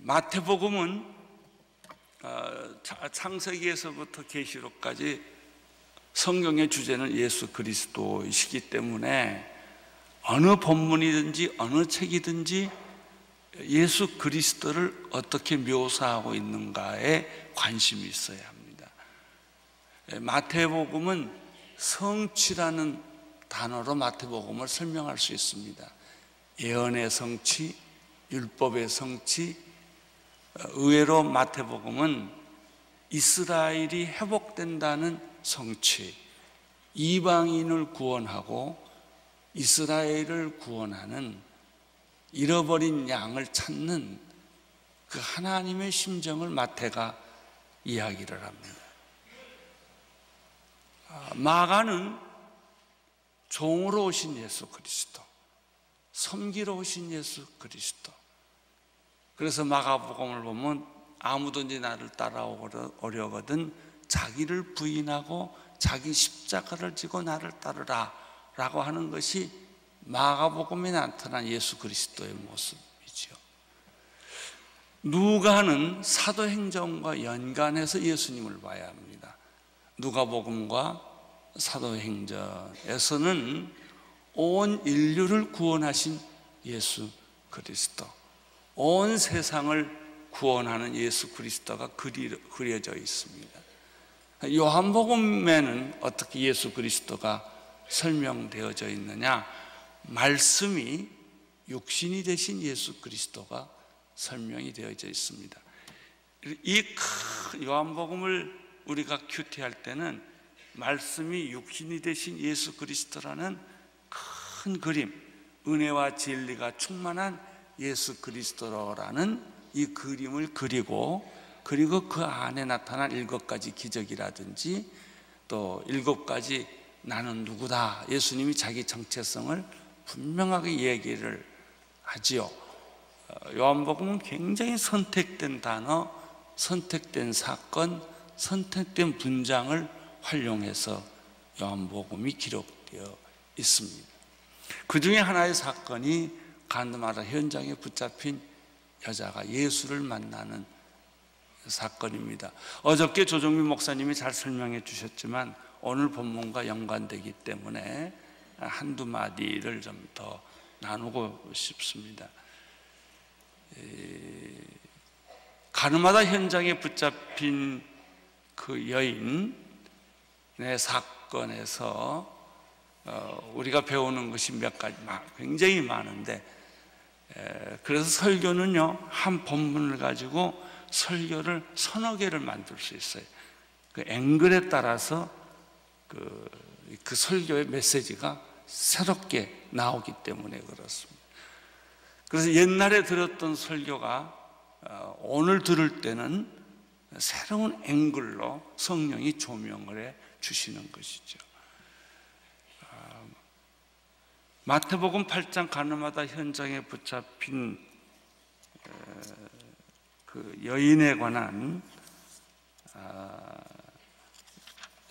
마태복음은 창세기에서부터 계시록까지 성경의 주제는 예수 그리스도이시기 때문에 어느 본문이든지 어느 책이든지 예수 그리스도를 어떻게 묘사하고 있는가에 관심이 있어야 합니다. 마태복음은 성취라는 단어로 마태복음을 설명할 수 있습니다. 예언의 성취, 율법의 성취. 의외로 마태복음은 이스라엘이 회복된다는 성취, 이방인을 구원하고 이스라엘을 구원하는, 잃어버린 양을 찾는 그 하나님의 심정을 마태가 이야기를 합니다. 마가는 종으로 오신 예수 그리스도, 섬기러 오신 예수 그리스도. 그래서 마가복음을 보면 아무든지 나를 따라오려거든 자기를 부인하고 자기 십자가를 지고 나를 따르라 라고 하는 것이 마가복음에 나타난 예수 그리스도의 모습이죠. 누가는 사도행전과 연관해서 예수님을 봐야 합니다. 누가복음과 사도행전에서는 온 인류를 구원하신 예수 그리스도, 온 세상을 구원하는 예수 그리스도가 그려져 있습니다. 요한복음에는 어떻게 예수 그리스도가 설명되어져 있느냐? 말씀이 육신이 되신 예수 그리스도가 설명이 되어져 있습니다. 이 큰 요한복음을 우리가 큐티할 때는 말씀이 육신이 되신 예수 그리스도라는 큰 그림, 은혜와 진리가 충만한 예수 그리스도라는 이 그림을 그리고 그 안에 나타난 7가지 기적이라든지 또 7가지 나는 누구다, 예수님이 자기 정체성을 분명하게 얘기를 하지요. 요한복음은 굉장히 선택된 단어, 선택된 사건, 선택된 문장을 활용해서 요한복음이 기록되어 있습니다. 그 중에 하나의 사건이 가늠하다 현장에 붙잡힌 여자가 예수를 만나는 사건입니다. 어저께 조정민 목사님이 잘 설명해 주셨지만 오늘 본문과 연관되기 때문에 한두 마디를 좀 더 나누고 싶습니다. 가늠하다 현장에 붙잡힌 그 여인의 사건에서 우리가 배우는 것이 몇 가지 굉장히 많은데, 그래서 설교는요 한 본문을 가지고 설교를 서너 개를 만들 수 있어요. 그 앵글에 따라서 그 설교의 메시지가 새롭게 나오기 때문에 그렇습니다. 그래서 옛날에 들었던 설교가 오늘 들을 때는 새로운 앵글로 성령이 조명을 해 주시는 것이죠. 마태복음 8장 가늠하다 현장에 붙잡힌 그 여인에 관한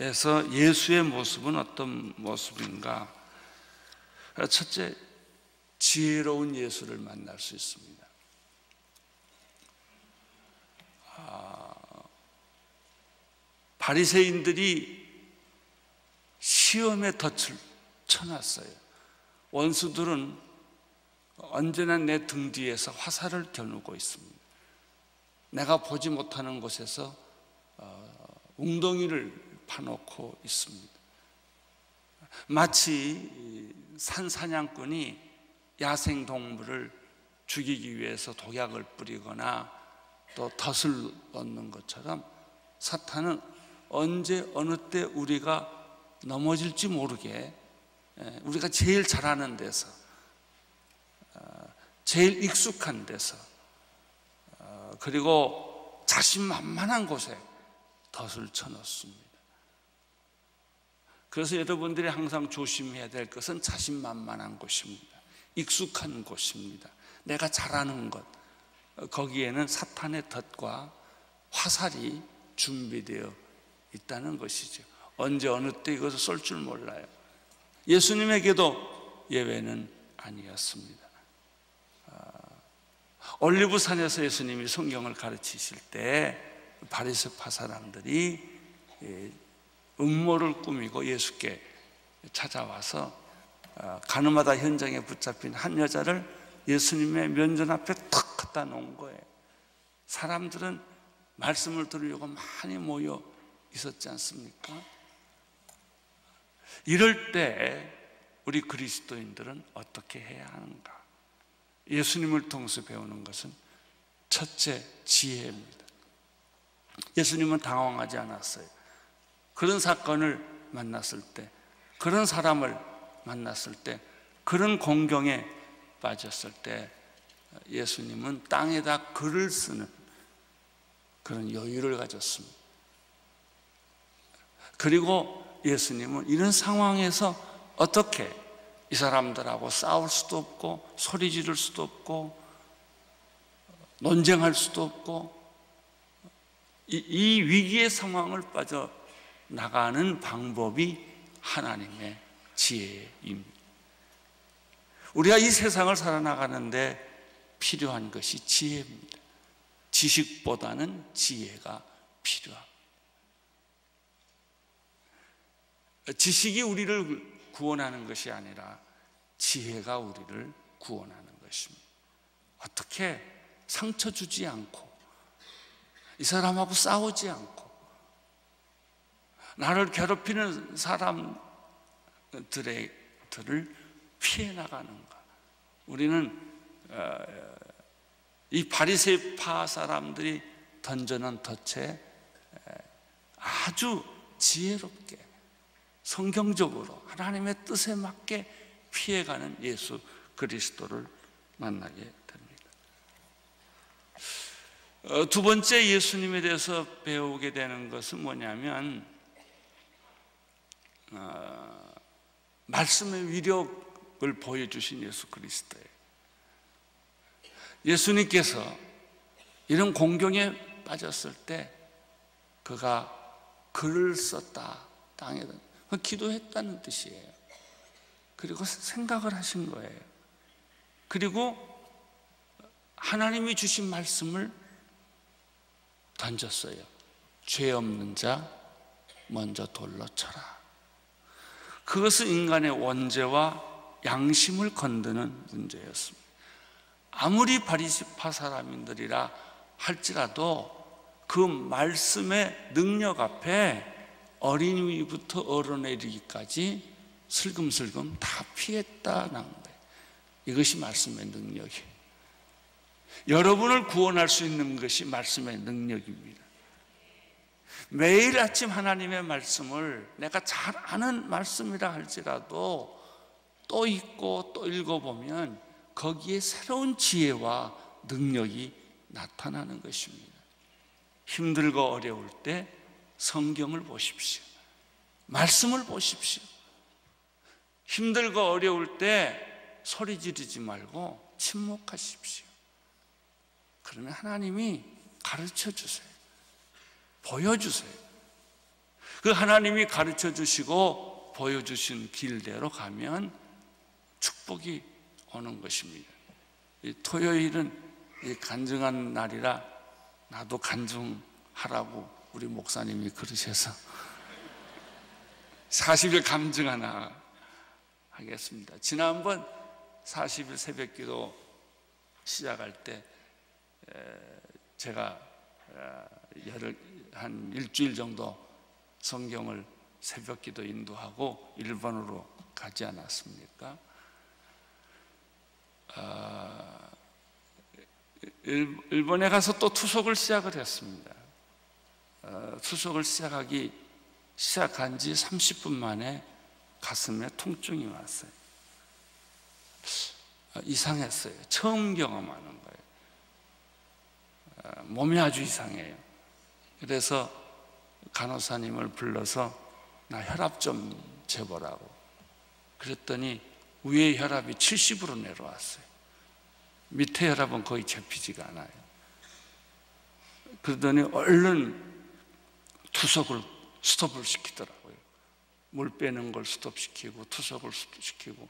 에서 예수의 모습은 어떤 모습인가? 첫째, 지혜로운 예수를 만날 수 있습니다. 바리새인들이 시험에 덫을 쳐놨어요. 원수들은 언제나 내 등 뒤에서 화살을 겨누고 있습니다. 내가 보지 못하는 곳에서 웅덩이를 파놓고 있습니다. 마치 산사냥꾼이 야생동물을 죽이기 위해서 독약을 뿌리거나 또 덫을 넣는 것처럼 사탄은 언제 어느 때 우리가 넘어질지 모르게 우리가 제일 잘하는 데서, 제일 익숙한 데서, 그리고 자신만만한 곳에 덫을 쳐놓습니다. 그래서 여러분들이 항상 조심해야 될 것은 자신만만한 곳입니다. 익숙한 곳입니다. 내가 잘하는 것, 거기에는 사탄의 덫과 화살이 준비되어 있다는 것이죠. 언제 어느 때 이것을 쏠 줄 몰라요. 예수님에게도 예외는 아니었습니다. 올리브산에서 예수님이 성경을 가르치실 때 바리새파 사람들이 음모를 꾸미고 예수께 찾아와서 가늠하다 현장에 붙잡힌 한 여자를 예수님의 면전 앞에 탁 갖다 놓은 거예요. 사람들은 말씀을 들으려고 많이 모여 있었지 않습니까? 이럴 때 우리 그리스도인들은 어떻게 해야 하는가? 예수님을 통해서 배우는 것은 첫째, 지혜입니다. 예수님은 당황하지 않았어요. 그런 사건을 만났을 때, 그런 사람을 만났을 때, 그런 공경에 빠졌을 때 예수님은 땅에다 글을 쓰는 그런 여유를 가졌습니다. 그리고 예수님은 이런 상황에서 어떻게 이 사람들하고 싸울 수도 없고 소리 지를 수도 없고 논쟁할 수도 없고 이 위기의 상황을 빠져나가는 방법이 하나님의 지혜입니다. 우리가 이 세상을 살아나가는데 필요한 것이 지혜입니다. 지식보다는 지혜가 필요합니다. 지식이 우리를 구원하는 것이 아니라 지혜가 우리를 구원하는 것입니다. 어떻게 상처 주지 않고 이 사람하고 싸우지 않고 나를 괴롭히는 사람들을 피해 나가는가? 우리는 이 바리새파 사람들이 던져놓은 덫에 아주 지혜롭게 성경적으로 하나님의 뜻에 맞게 피해가는 예수 그리스도를 만나게 됩니다. 두 번째 예수님에 대해서 배우게 되는 것은 뭐냐면 말씀의 위력을 보여주신 예수 그리스도예요. 예수님께서 이런 공경에 빠졌을 때 그가 글을 썼다, 땅에다 기도했다는 뜻이에요. 그리고 생각을 하신 거예요. 그리고 하나님이 주신 말씀을 던졌어요. 죄 없는 자 먼저 돌로 쳐라. 그것은 인간의 원죄와 양심을 건드는 문제였습니다. 아무리 바리새파 사람들이라 할지라도 그 말씀의 능력 앞에 어린이부터 어른에 이르기까지 슬금슬금 다 피했다는 거예요. 이것이 말씀의 능력이에요. 여러분을 구원할 수 있는 것이 말씀의 능력입니다. 매일 아침 하나님의 말씀을 내가 잘 아는 말씀이라 할지라도 또 읽고 또 읽어보면 거기에 새로운 지혜와 능력이 나타나는 것입니다. 힘들고 어려울 때 성경을 보십시오. 말씀을 보십시오. 힘들고 어려울 때 소리 지르지 말고 침묵하십시오. 그러면 하나님이 가르쳐 주세요. 보여주세요. 그 하나님이 가르쳐 주시고 보여주신 길대로 가면 축복이 오는 것입니다. 토요일은 간증한 날이라 나도 간증하라고 우리 목사님이 그러셔서 40일 감증 하나 하겠습니다. 지난번 40일 새벽기도 시작할 때 제가 한 일주일 정도 성경을 새벽기도 인도하고 일본으로 가지 않았습니까? 일본에 가서 또 투석을 시작을 했습니다. 투석을 시작한 지 30분 만에 가슴에 통증이 왔어요. 이상했어요. 처음 경험하는 거예요. 몸이 아주 이상해요. 그래서 간호사님을 불러서 나 혈압 좀 재보라고 그랬더니 위에 혈압이 70으로 내려왔어요. 밑에 혈압은 거의 재피지가 않아요. 그러더니 얼른 투석을 스톱을 시키더라고요. 물 빼는 걸 스톱시키고 투석을 스톱시키고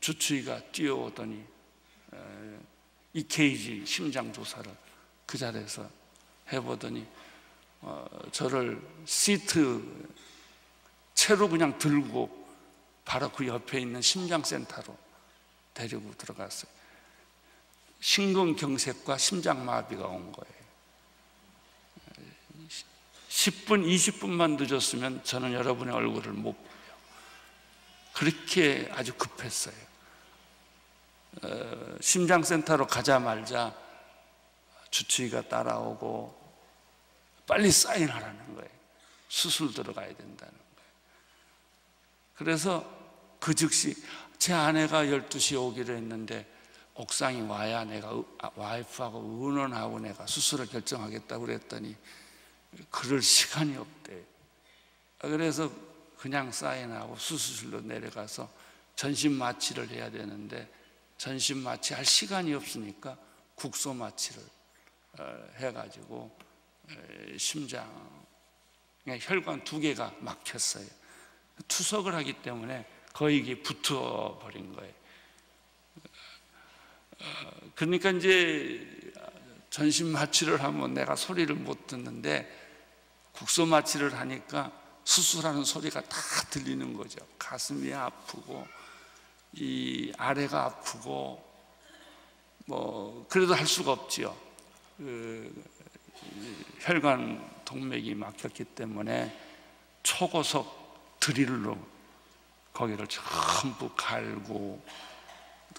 주치의가 뛰어오더니 EKG 심장 조사를 그 자리에서 해보더니 저를 시트 채로 그냥 들고 바로 그 옆에 있는 심장센터로 데리고 들어갔어요. 심근경색과 심장마비가 온 거예요. 10분, 20분만 늦었으면 저는 여러분의 얼굴을 못 봐요. 그렇게 아주 급했어요. 심장센터로 가자마자 주치의가 따라오고 빨리 사인하라는 거예요. 수술 들어가야 된다는 거예요. 그래서 그 즉시 제 아내가 12시에 오기로 했는데 옥상에 와야 내가 와이프하고 의논하고 내가 수술을 결정하겠다고 그랬더니 그럴 시간이 없대. 그래서 그냥 사인하고 수술실로 내려가서 전신 마취를 해야 되는데 전신 마취할 시간이 없으니까 국소 마취를 해가지고 심장에 혈관 2개가 막혔어요. 투석을 하기 때문에 거의 이게 붙어버린 거예요. 그러니까 이제 전신 마취를 하면 내가 소리를 못 듣는데 국소 마취를 하니까 수술하는 소리가 다 들리는 거죠. 가슴이 아프고 이 아래가 아프고 뭐 그래도 할 수가 없지요. 혈관 동맥이 막혔기 때문에 초고속 드릴로 거기를 전부 갈고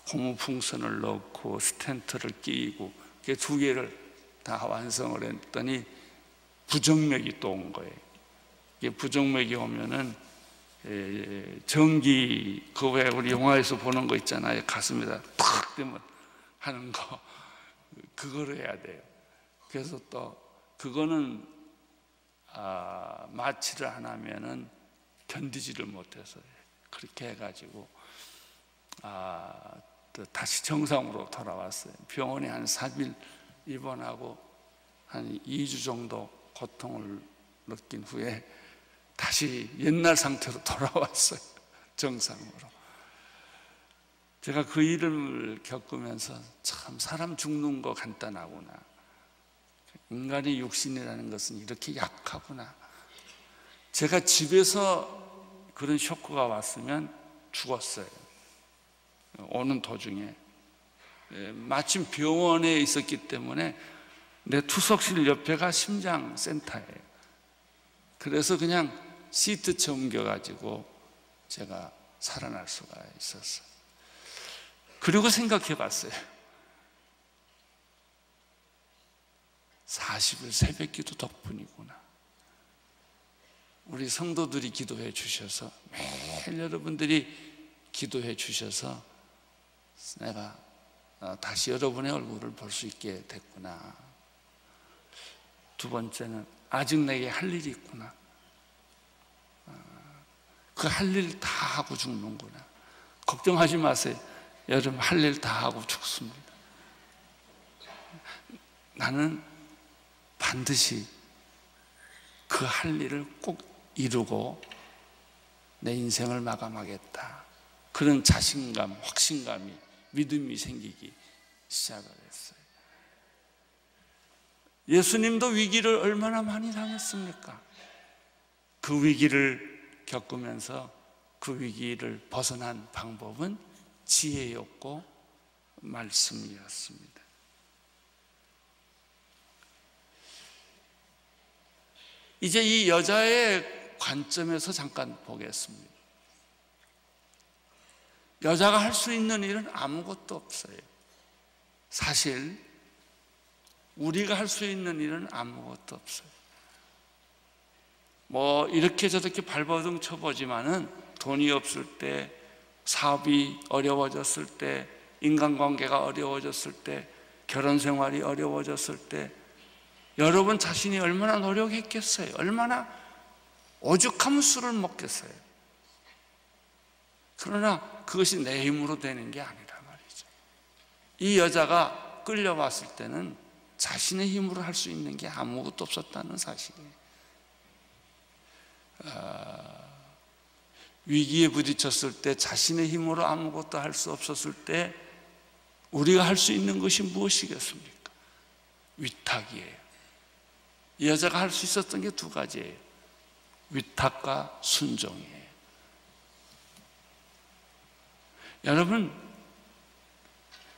고무풍선을 넣고 스텐트를 끼고 2개를 다 완성을 했더니 부정맥이 또 온 거예요. 이게 부정맥이 오면은 전기 그 왜 우리 영화에서 보는 거 있잖아요. 가슴에다 탁 대면 하는 거 그거를 해야 돼요. 그래서 또 그거는 마취를 안 하면은 견디지를 못해서 그렇게 해가지고 또 다시 정상으로 돌아왔어요. 병원에 한 3일 입원하고 한 2주 정도 고통을 느낀 후에 다시 옛날 상태로 돌아왔어요. 정상으로. 제가 그 일을 겪으면서 참 사람 죽는 거 간단하구나. 인간의 육신이라는 것은 이렇게 약하구나. 제가 집에서 그런 쇼크가 왔으면 죽었어요. 오는 도중에 마침 병원에 있었기 때문에 내 투석실 옆에가 심장센터예요. 그래서 그냥 시트째 옮겨가지고 제가 살아날 수가 있었어요. 그리고 생각해 봤어요. 40일 새벽기도 덕분이구나. 우리 성도들이 기도해 주셔서 매일 여러분들이 기도해 주셔서 내가 다시 여러분의 얼굴을 볼 수 있게 됐구나. 두 번째는 아직 내게 할 일이 있구나. 그 할 일 다 하고 죽는구나. 걱정하지 마세요. 여러분 할 일 다 하고 죽습니다. 나는 반드시 그 할 일을 꼭 이루고 내 인생을 마감하겠다. 그런 자신감, 확신감이, 믿음이 생기기 시작을 했어요. 예수님도 위기를 얼마나 많이 당했습니까? 그 위기를 겪으면서 그 위기를 벗어난 방법은 지혜였고 말씀이었습니다. 이제 이 여자의 관점에서 잠깐 보겠습니다. 여자가 할 수 있는 일은 아무것도 없어요. 사실 우리가 할 수 있는 일은 아무것도 없어요. 뭐 이렇게 저렇게 발버둥 쳐보지만은 돈이 없을 때, 사업이 어려워졌을 때, 인간관계가 어려워졌을 때, 결혼 생활이 어려워졌을 때 여러분 자신이 얼마나 노력했겠어요? 얼마나 오죽하면 술을 먹겠어요? 그러나 그것이 내 힘으로 되는 게 아니라 말이죠. 이 여자가 끌려왔을 때는 자신의 힘으로 할 수 있는 게 아무것도 없었다는 사실이에요. 위기에 부딪혔을 때 자신의 힘으로 아무것도 할 수 없었을 때 우리가 할 수 있는 것이 무엇이겠습니까? 위탁이에요. 이 여자가 할 수 있었던 게 두 가지예요. 위탁과 순종이에요. 여러분,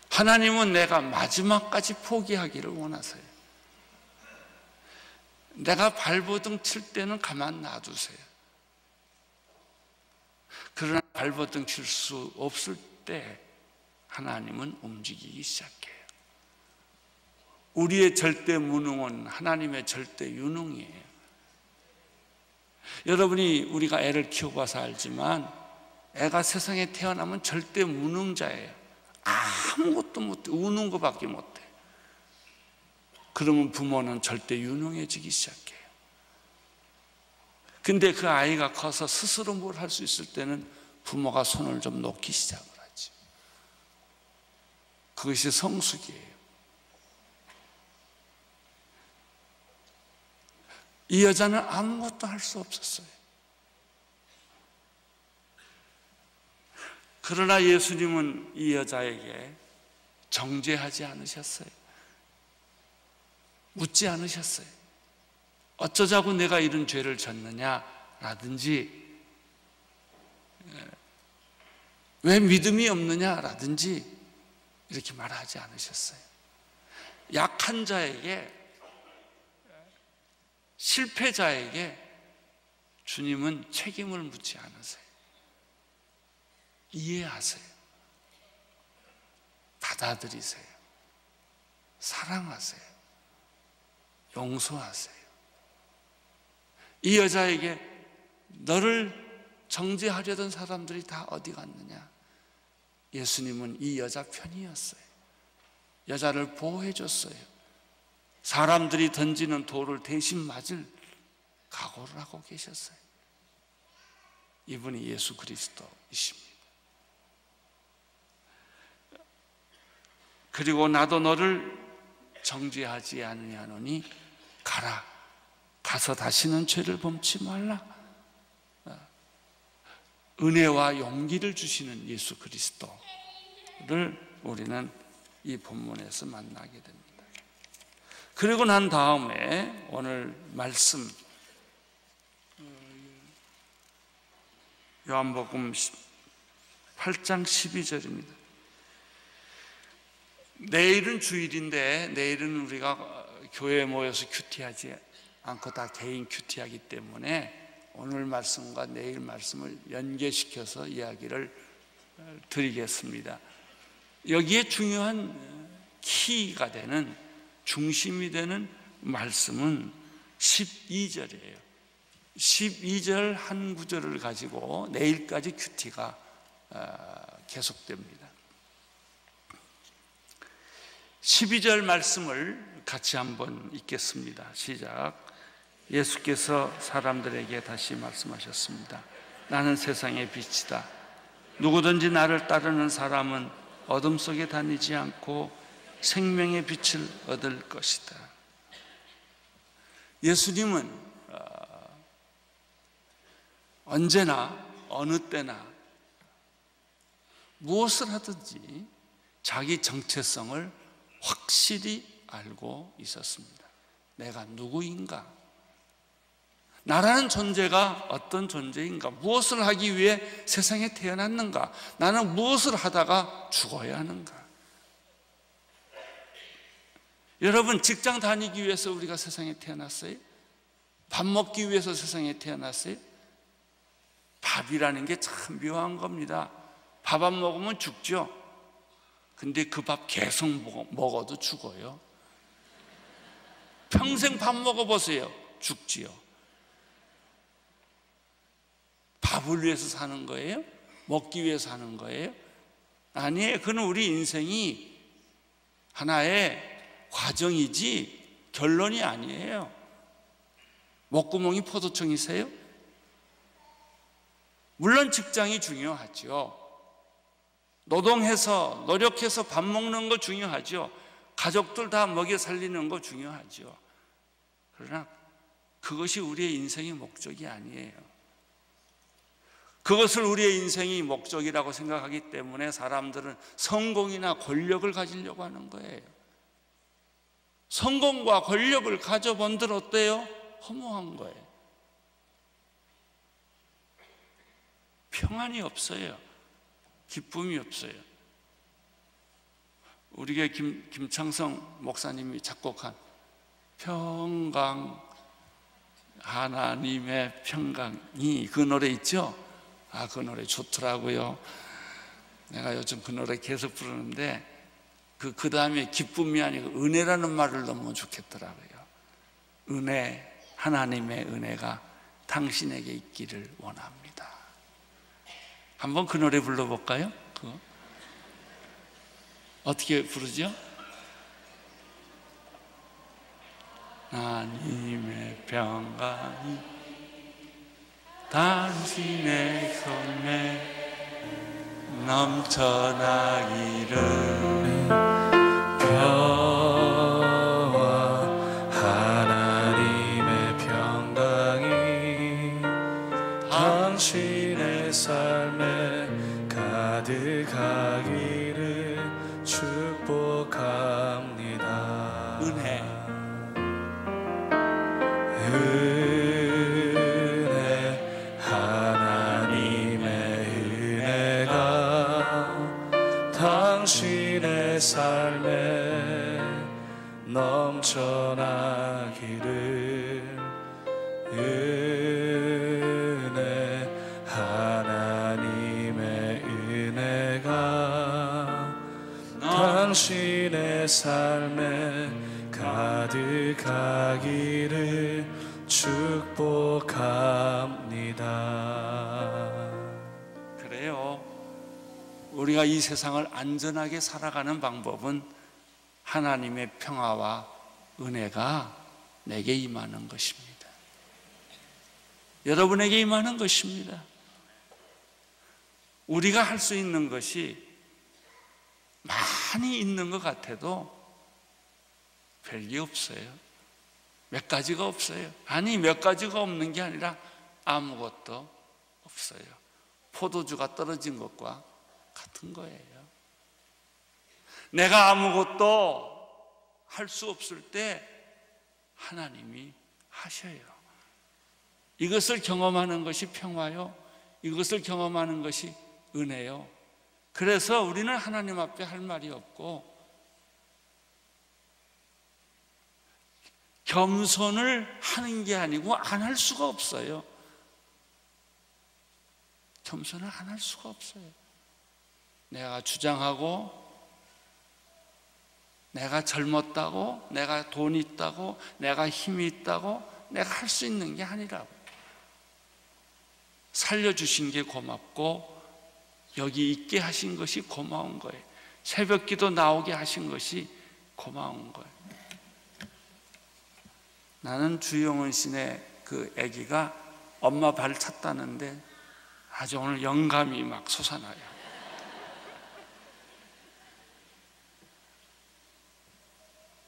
하나님은 내가 마지막까지 포기하기를 원하세요. 내가 발버둥 칠 때는 가만 놔두세요. 그러나 발버둥 칠 수 없을 때 하나님은 움직이기 시작해요. 우리의 절대 무능은 하나님의 절대 유능이에요. 여러분이 우리가 애를 키워봐서 알지만 애가 세상에 태어나면 절대 무능자예요. 아무것도 못해. 우는 것밖에 못해. 그러면 부모는 절대 유능해지기 시작해요. 근데 그 아이가 커서 스스로 뭘 할 수 있을 때는 부모가 손을 좀 놓기 시작을 하지. 그것이 성숙이에요. 이 여자는 아무것도 할 수 없었어요. 그러나 예수님은 이 여자에게 정죄하지 않으셨어요. 묻지 않으셨어요. 어쩌자고 내가 이런 죄를 졌느냐라든지, 왜 믿음이 없느냐라든지 이렇게 말하지 않으셨어요. 약한 자에게, 실패자에게 주님은 책임을 묻지 않으세요. 이해하세요. 받아들이세요. 사랑하세요. 용서하세요. 이 여자에게 너를 정죄하려던 사람들이 다 어디 갔느냐? 예수님은 이 여자 편이었어요. 여자를 보호해 줬어요. 사람들이 던지는 돌을 대신 맞을 각오를 하고 계셨어요. 이분이 예수 그리스도이십니다. 그리고 나도 너를 정죄하지 않으냐노니 가라. 가서 다시는 죄를 범치 말라. 은혜와 용기를 주시는 예수 그리스도를 우리는 이 본문에서 만나게 됩니다. 그리고 난 다음에 오늘 말씀, 요한복음 8장 12절입니다. 내일은 주일인데 내일은 우리가 교회에 모여서 큐티하지 않고 다 개인 큐티하기 때문에 오늘 말씀과 내일 말씀을 연계시켜서 이야기를 드리겠습니다. 여기에 중요한 키가 되는, 중심이 되는 말씀은 12절이에요. 12절 한 구절을 가지고 내일까지 큐티가 계속됩니다. 12절 말씀을 같이 한번 읽겠습니다. 시작. 예수께서 사람들에게 다시 말씀하셨습니다. 나는 세상의 빛이다. 누구든지 나를 따르는 사람은 어둠 속에 다니지 않고 생명의 빛을 얻을 것이다. 예수님은 언제나 어느 때나 무엇을 하든지 자기 정체성을 확실히 알고 있었습니다. 내가 누구인가? 나라는 존재가 어떤 존재인가? 무엇을 하기 위해 세상에 태어났는가? 나는 무엇을 하다가 죽어야 하는가? 여러분, 직장 다니기 위해서 우리가 세상에 태어났어요? 밥 먹기 위해서 세상에 태어났어요? 밥이라는 게 참 묘한 겁니다. 밥 안 먹으면 죽죠. 근데 그 밥 계속 먹어도 죽어요. 평생 밥 먹어보세요. 죽지요. 밥을 위해서 사는 거예요? 먹기 위해서 사는 거예요? 아니에요. 그건 우리 인생이 하나의 과정이지 결론이 아니에요. 목구멍이 포도청이세요? 물론 직장이 중요하죠. 노동해서 노력해서 밥 먹는 거 중요하죠. 가족들 다 먹여 살리는 거 중요하죠. 그러나 그것이 우리의 인생의 목적이 아니에요. 그것을 우리의 인생이 목적이라고 생각하기 때문에 사람들은 성공이나 권력을 가지려고 하는 거예요. 성공과 권력을 가져본들 어때요? 허무한 거예요. 평안이 없어요. 기쁨이 없어요. 우리의 김창성 목사님이 작곡한 평강, 하나님의 평강이, 그 노래 있죠? 그 노래 좋더라고요. 내가 요즘 그 노래 계속 부르는데 그 다음에 기쁨이 아니고 은혜라는 말을 넣으면 좋겠더라고요. 은혜, 하나님의 은혜가 당신에게 있기를 원합니다. 한번 그 노래 불러볼까요? 그거 어떻게 부르죠? 하나님의 평강이 당신의 손에 넘쳐나기를. 평화와 하나님의 평강이 당신의 삶에 가득하기를 축복합니다. 은혜, 하나님의 은혜가 당신의 삶에 넘쳐나기를. 은혜, 하나님의 은혜가 당신의 삶에 가득하기를 축복합니다. 그래요. 우리가 이 세상을 안전하게 살아가는 방법은 하나님의 평화와 은혜가 내게 임하는 것입니다. 여러분에게 임하는 것입니다. 우리가 할 수 있는 것이 많이 있는 것 같아도 별게 없어요. 몇 가지가 없어요. 아니, 몇 가지가 없는 게 아니라 아무것도 없어요. 포도주가 떨어진 것과 같은 거예요. 내가 아무것도 할 수 없을 때 하나님이 하셔요. 이것을 경험하는 것이 평화요, 이것을 경험하는 것이 은혜요. 그래서 우리는 하나님 앞에 할 말이 없고 겸손을 하는 게 아니고 안 할 수가 없어요. 겸손을 안 할 수가 없어요. 내가 주장하고, 내가 젊었다고, 내가 돈이 있다고, 내가 힘이 있다고, 내가 할 수 있는 게 아니라고. 살려주신 게 고맙고 여기 있게 하신 것이 고마운 거예요. 새벽기도 나오게 하신 것이 고마운 거예요. 나는 주영은 씨네 그 아기가 엄마 발 찼다는데 아주 오늘 영감이 막 솟아나요.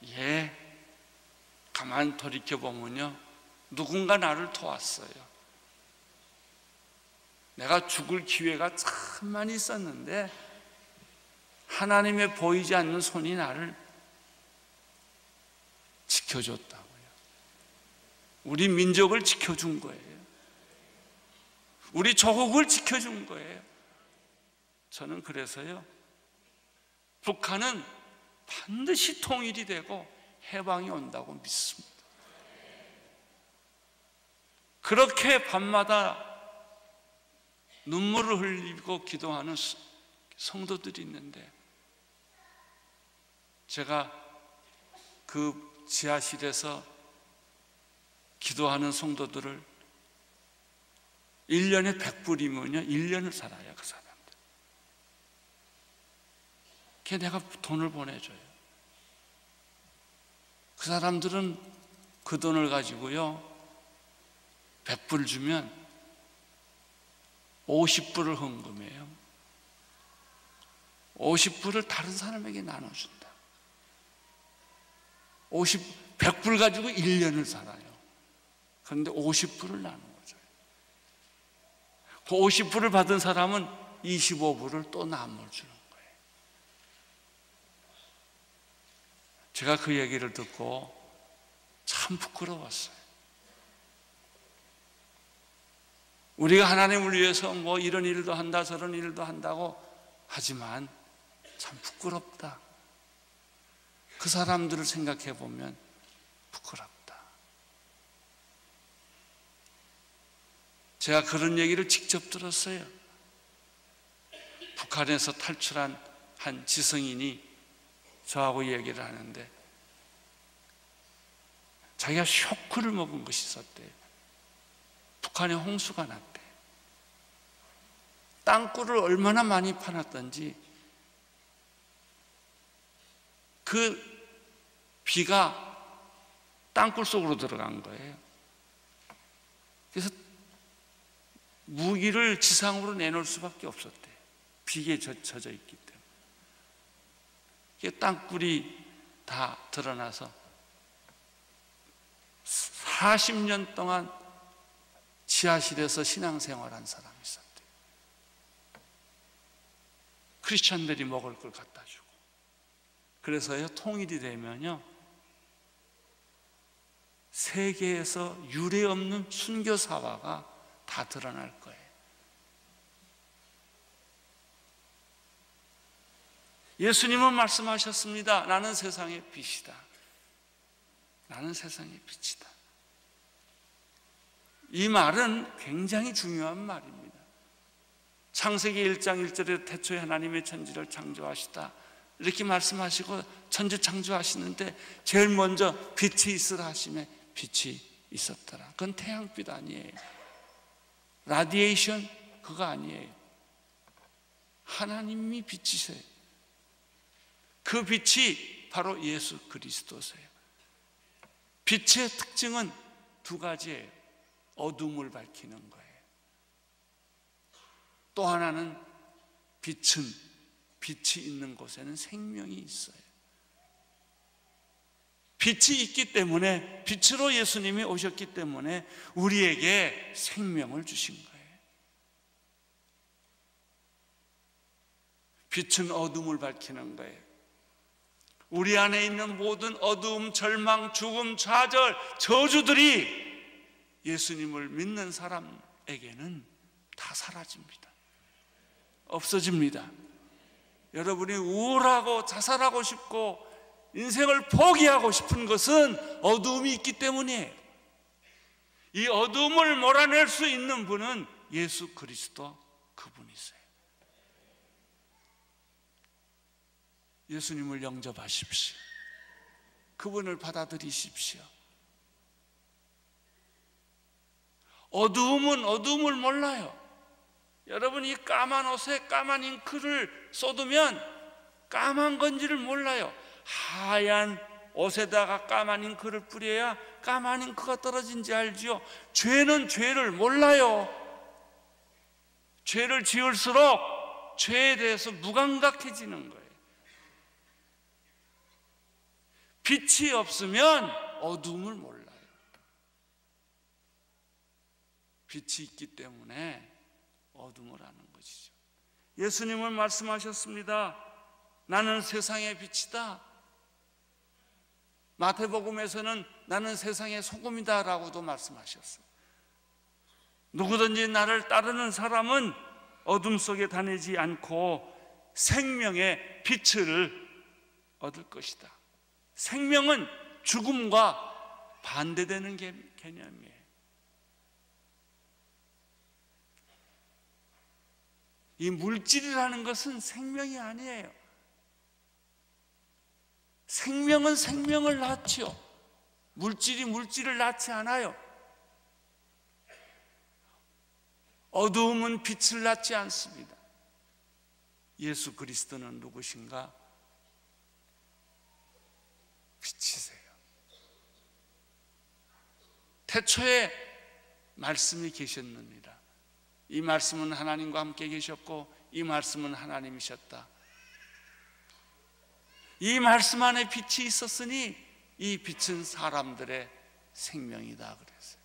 예, 가만 돌이켜보면요, 누군가 나를 도왔어요. 내가 죽을 기회가 참 많이 있었는데 하나님의 보이지 않는 손이 나를 지켜줬다고요. 우리 민족을 지켜준 거예요. 우리 조국을 지켜준 거예요. 저는 그래서요, 북한은 반드시 통일이 되고 해방이 온다고 믿습니다. 그렇게 밤마다 눈물을 흘리고 기도하는 성도들이 있는데, 제가 그 지하실에서 기도하는 성도들을 1년에 100불이면요 1년을 살아요. 그 사람들. 걔 내가 돈을 보내줘요. 그 사람들은 그 돈을 가지고요 100불 주면 50불을 헌금해요. 50불을 다른 사람에게 나눠준다. 100불 가지고 1년을 살아요. 그런데 50불을 나누는 거죠. 그 50불을 받은 사람은 25불을 또 남을 주는 거예요. 제가 그 얘기를 듣고 참 부끄러웠어요. 우리가 하나님을 위해서 뭐 이런 일도 한다 저런 일도 한다고 하지만 참 부끄럽다. 그 사람들을 생각해 보면 부끄럽다. 제가 그런 얘기를 직접 들었어요. 북한에서 탈출한 한 지성인이 저하고 얘기를 하는데 자기가 쇼크를 먹은 것이 있었대요. 북한에 홍수가 났대. 땅굴을 얼마나 많이 파놨던지 그 비가 땅굴 속으로 들어간 거예요. 그래서 무기를 지상으로 내놓을 수밖에 없었대요. 비에 젖어 있기 때문에. 땅굴이 다 드러나서 40년 동안 지하실에서 신앙생활한 사람이 있었대요. 크리스천들이 먹을 걸 갖다 주고. 그래서요, 통일이 되면요, 세계에서 유례 없는 순교사화가 다 드러날 거예요. 예수님은 말씀하셨습니다. 나는 세상의 빛이다. 나는 세상의 빛이다. 이 말은 굉장히 중요한 말입니다. 창세기 1장 1절에 태초에 하나님의 천지를 창조하시다 이렇게 말씀하시고 천지 창조하시는데 제일 먼저 빛이 있으라 하시매 빛이 있었더라. 그건 태양빛 아니에요. 라디에이션 그거 아니에요. 하나님이 빛이세요. 그 빛이 바로 예수 그리스도세요. 빛의 특징은 두 가지예요. 어둠을 밝히는 거예요. 또 하나는 빛이 있는 곳에는 생명이 있어요. 빛이 있기 때문에, 빛으로 예수님이 오셨기 때문에 우리에게 생명을 주신 거예요. 빛은 어둠을 밝히는 거예요. 우리 안에 있는 모든 어두움, 절망, 죽음, 좌절, 저주들이 예수님을 믿는 사람에게는 다 사라집니다. 없어집니다. 여러분이 우울하고 자살하고 싶고 인생을 포기하고 싶은 것은 어두움이 있기 때문이에요. 이 어두움을 몰아낼 수 있는 분은 예수 그리스도 그분이세요. 예수님을 영접하십시오. 그분을 받아들이십시오. 어두움은 어두움을 몰라요. 여러분이 까만 옷에 까만 잉크를 쏟으면 까만 건지를 몰라요. 하얀 옷에다가 까만 잉크를 뿌려야 까만 잉크가 떨어진지 알지요. 죄는 죄를 몰라요. 죄를 지을수록 죄에 대해서 무감각해지는 거예요. 빛이 없으면 어두움을 몰라요. 빛이 있기 때문에 어둠을 아는 것이죠. 예수님은 말씀하셨습니다. 나는 세상의 빛이다. 마태복음에서는 나는 세상의 소금이다 라고도 말씀하셨어요. 누구든지 나를 따르는 사람은 어둠 속에 다니지 않고 생명의 빛을 얻을 것이다. 생명은 죽음과 반대되는 개념이에요. 이 물질이라는 것은 생명이 아니에요. 생명은 생명을 낳지요. 물질이 물질을 낳지 않아요. 어두움은 빛을 낳지 않습니다. 예수 그리스도는 누구신가? 빛이세요. 태초에 말씀이 계셨느니라. 이 말씀은 하나님과 함께 계셨고 이 말씀은 하나님이셨다. 이 말씀 안에 빛이 있었으니 이 빛은 사람들의 생명이다 그랬어요.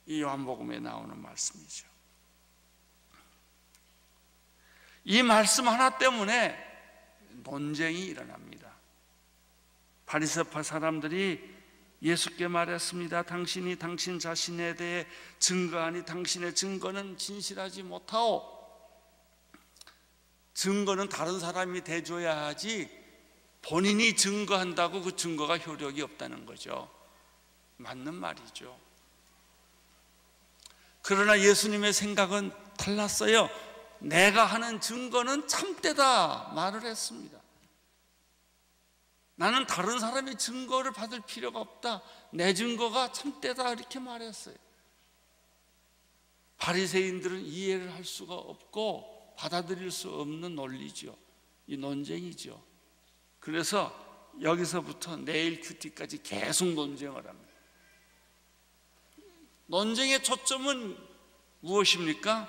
이 요한복음에 나오는 말씀이죠. 이 말씀 하나 때문에 논쟁이 일어납니다. 바리새파 사람들이 예수께 말했습니다. 당신이 당신 자신에 대해 증거하니 당신의 증거는 진실하지 못하오. 증거는 다른 사람이 대줘야 하지 본인이 증거한다고 그 증거가 효력이 없다는 거죠. 맞는 말이죠. 그러나 예수님의 생각은 달랐어요. 내가 하는 증거는 참되다 말을 했습니다. 나는 다른 사람의 증거를 받을 필요가 없다. 내 증거가 참되다 이렇게 말했어요. 바리새인들은 이해를 할 수가 없고 받아들일 수 없는 논리죠. 이 논쟁이죠. 그래서 여기서부터 내일 큐티까지 계속 논쟁을 합니다. 논쟁의 초점은 무엇입니까?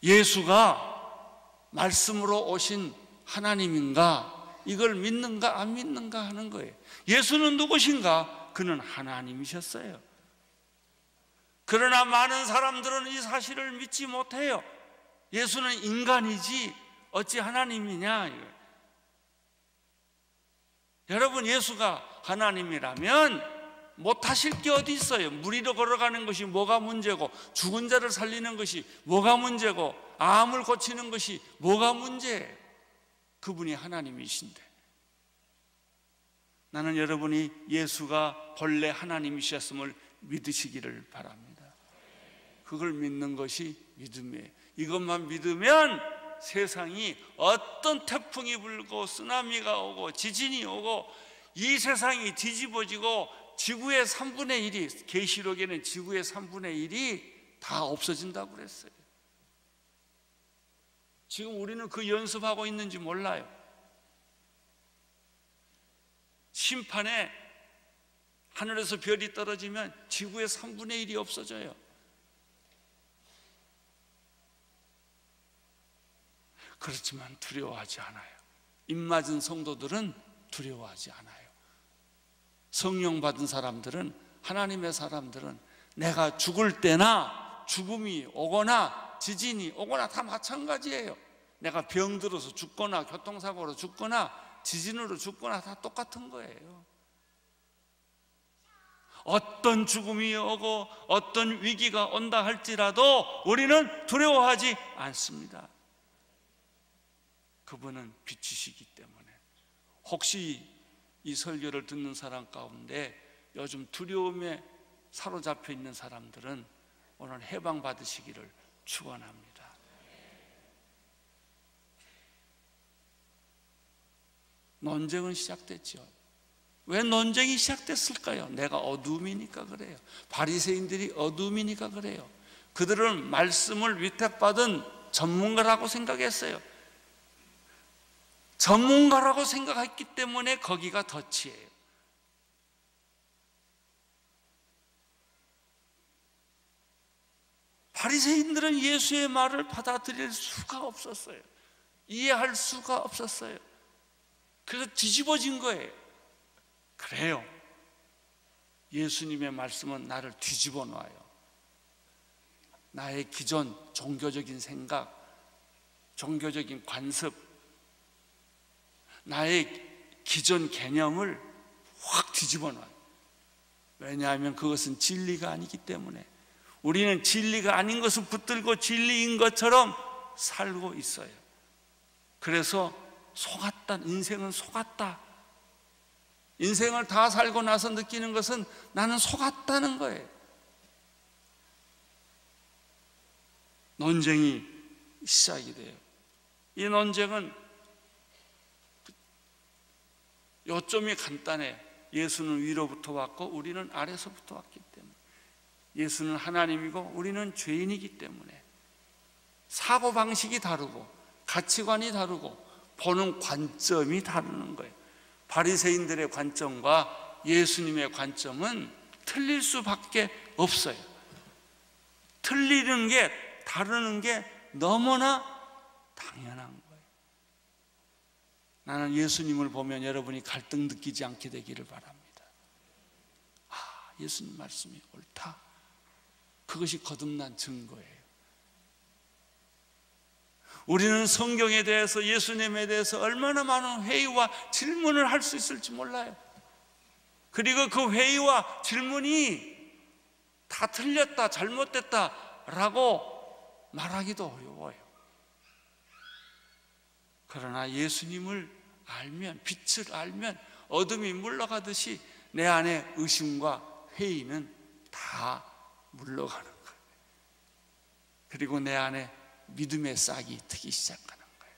예수가 말씀으로 오신 하나님인가? 이걸 믿는가 안 믿는가 하는 거예요. 예수는 누구신가? 그는 하나님이셨어요. 그러나 많은 사람들은 이 사실을 믿지 못해요. 예수는 인간이지 어찌 하나님이냐. 여러분, 예수가 하나님이라면 못하실 게 어디 있어요? 물 위로 걸어가는 것이 뭐가 문제고, 죽은 자를 살리는 것이 뭐가 문제고, 암을 고치는 것이 뭐가 문제예요? 그분이 하나님이신데. 나는 여러분이 예수가 본래 하나님이셨음을 믿으시기를 바랍니다. 그걸 믿는 것이 믿음이에요. 이것만 믿으면 세상이 어떤 태풍이 불고 쓰나미가 오고 지진이 오고 이 세상이 뒤집어지고 지구의 3분의 1이, 계시록에는 지구의 3분의 1이 다 없어진다고 그랬어요. 지금 우리는 그 연습하고 있는지 몰라요. 심판에 하늘에서 별이 떨어지면 지구의 3분의 1이 없어져요. 그렇지만 두려워하지 않아요. 입맞은 성도들은 두려워하지 않아요. 성령 받은 사람들은, 하나님의 사람들은 내가 죽을 때나 죽음이 오거나 지진이 오거나 다 마찬가지예요. 내가 병들어서 죽거나 교통사고로 죽거나 지진으로 죽거나 다 똑같은 거예요. 어떤 죽음이 오고 어떤 위기가 온다 할지라도 우리는 두려워하지 않습니다. 그분은 빛이시기 때문에. 혹시 이 설교를 듣는 사람 가운데 요즘 두려움에 사로잡혀 있는 사람들은 오늘 해방 받으시기를 축원합니다. 논쟁은 시작됐죠. 왜 논쟁이 시작됐을까요? 내가 어둠이니까 그래요. 바리새인들이 어둠이니까 그래요. 그들은 말씀을 위탁받은 전문가라고 생각했어요. 전문가라고 생각했기 때문에 거기가 덫이에요. 바리새인들은 예수의 말을 받아들일 수가 없었어요. 이해할 수가 없었어요. 그래서 뒤집어진 거예요. 그래요. 예수님의 말씀은 나를 뒤집어 놔요. 나의 기존 종교적인 생각, 종교적인 관습, 나의 기존 개념을 확 뒤집어 놔요. 왜냐하면 그것은 진리가 아니기 때문에. 우리는 진리가 아닌 것을 붙들고 진리인 것처럼 살고 있어요. 그래서 속았다, 인생은 속았다. 인생을 다 살고 나서 느끼는 것은 나는 속았다는 거예요. 논쟁이 시작이 돼요. 이 논쟁은 요점이 간단해. 예수는 위로부터 왔고 우리는 아래서부터 왔기 때문에. 예수는 하나님이고 우리는 죄인이기 때문에. 사고방식이 다르고 가치관이 다르고 보는 관점이 다르는 거예요. 바리새인들의 관점과 예수님의 관점은 틀릴 수밖에 없어요. 틀리는 게, 다르는 게 너무나 당연한 거예요. 나는 예수님을 보면 여러분이 갈등 느끼지 않게 되기를 바랍니다. 아, 예수님 말씀이 옳다. 그것이 거듭난 증거예요. 우리는 성경에 대해서, 예수님에 대해서 얼마나 많은 회의와 질문을 할 수 있을지 몰라요. 그리고 그 회의와 질문이 다 틀렸다, 잘못됐다라고 말하기도 어려워요. 그러나 예수님을 알면, 빛을 알면 어둠이 물러가듯이 내 안에 의심과 회의는 다 물러가는 거예요. 그리고 내 안에 믿음의 싹이 트기 시작하는 거예요.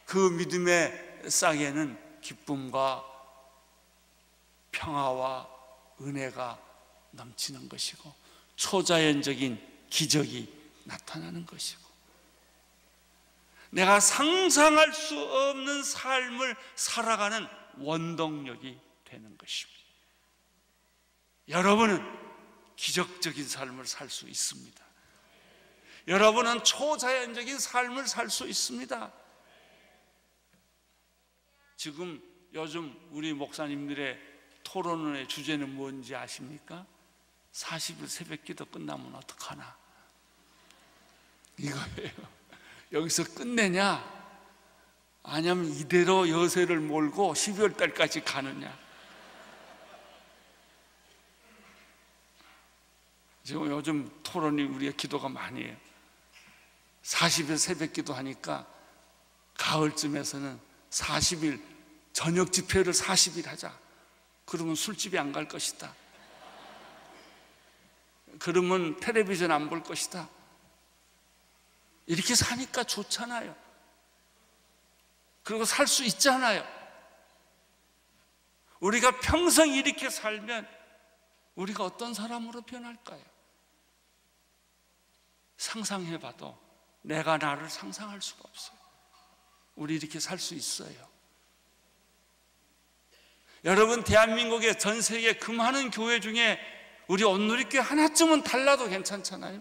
그 믿음의 싹에는 기쁨과 평화와 은혜가 넘치는 것이고 초자연적인 기적이 나타나는 것이고 내가 상상할 수 없는 삶을 살아가는 원동력이 되는 것입니다. 여러분은 기적적인 삶을 살 수 있습니다. 여러분은 초자연적인 삶을 살 수 있습니다. 지금 요즘 우리 목사님들의 토론의 주제는 뭔지 아십니까? 40일 새벽기도 끝나면 어떡하나? 이거예요. 여기서 끝내냐? 아니면 이대로 여세를 몰고 12월 달까지 가느냐? 지금 요즘 토론이 우리의 기도가 많이 해요. 40일 새벽기도 하니까 가을쯤에서는 40일 저녁 집회를 40일 하자. 그러면 술집에 안 갈 것이다. 그러면 텔레비전 안 볼 것이다. 이렇게 사니까 좋잖아요. 그리고 살 수 있잖아요. 우리가 평생 이렇게 살면 우리가 어떤 사람으로 변할까요? 상상해봐도 내가 나를 상상할 수가 없어요. 우리 이렇게 살 수 있어요. 여러분, 대한민국의 전 세계 그 많은 교회 중에 우리 온누리교회 하나쯤은 달라도 괜찮잖아요.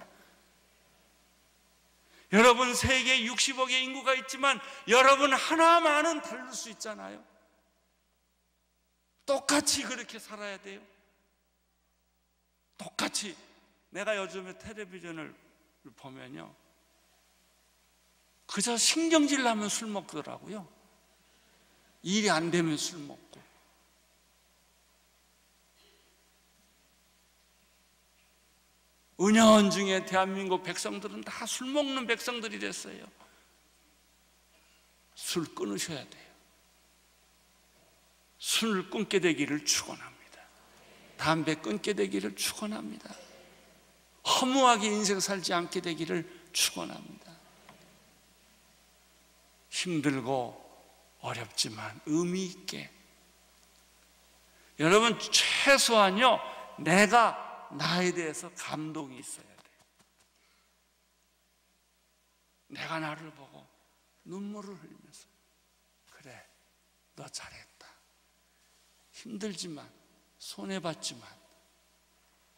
여러분, 세계 60억의 인구가 있지만 여러분 하나만은 다를 수 있잖아요. 똑같이 그렇게 살아야 돼요. 똑같이. 내가 요즘에 텔레비전을 보면요, 그저 신경질 나면 술 먹더라고요. 일이 안 되면 술 먹고. 은연중에 대한민국 백성들은 다 술 먹는 백성들이 됐어요. 술 끊으셔야 돼요. 술 끊게 되기를 축원합니다. 담배 끊게 되기를 축원합니다. 허무하게 인생 살지 않게 되기를 축원합니다. 힘들고 어렵지만 의미 있게, 여러분 최소한요, 내가 나에 대해서 감동이 있어야 돼요. 내가 나를 보고 눈물을 흘리면서 그래, 너 잘했다. 힘들지만 손해봤지만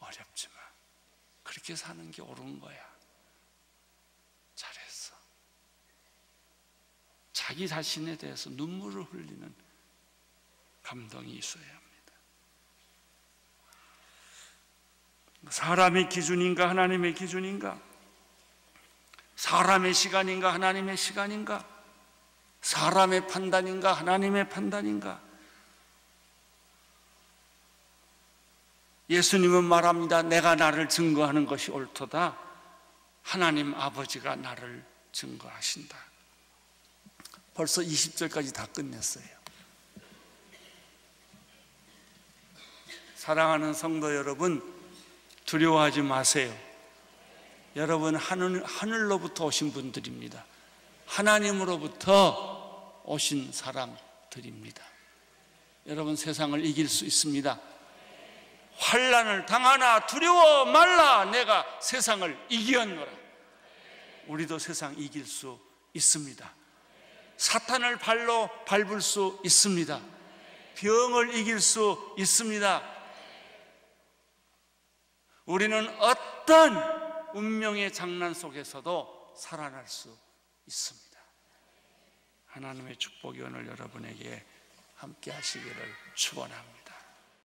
어렵지만 그렇게 사는 게 옳은 거야. 잘했어. 자기 자신에 대해서 눈물을 흘리는 감동이 있어야 합니다. 사람의 기준인가 하나님의 기준인가? 사람의 시간인가 하나님의 시간인가? 사람의 판단인가 하나님의 판단인가? 예수님은 말합니다. 내가 나를 증거하는 것이 옳도다. 하나님 아버지가 나를 증거하신다. 벌써 20절까지 다 끝냈어요. 사랑하는 성도 여러분, 두려워하지 마세요. 여러분 하늘로부터 오신 분들입니다. 하나님으로부터 오신 사람들입니다. 여러분 세상을 이길 수 있습니다. 환난을 당하나 두려워 말라. 내가 세상을 이기었노라. 우리도 세상 이길 수 있습니다. 사탄을 발로 밟을 수 있습니다. 병을 이길 수 있습니다. 우리는 어떤 운명의 장난 속에서도 살아날 수 있습니다. 하나님의 축복이 오늘 여러분에게 함께 하시기를 축원합니다.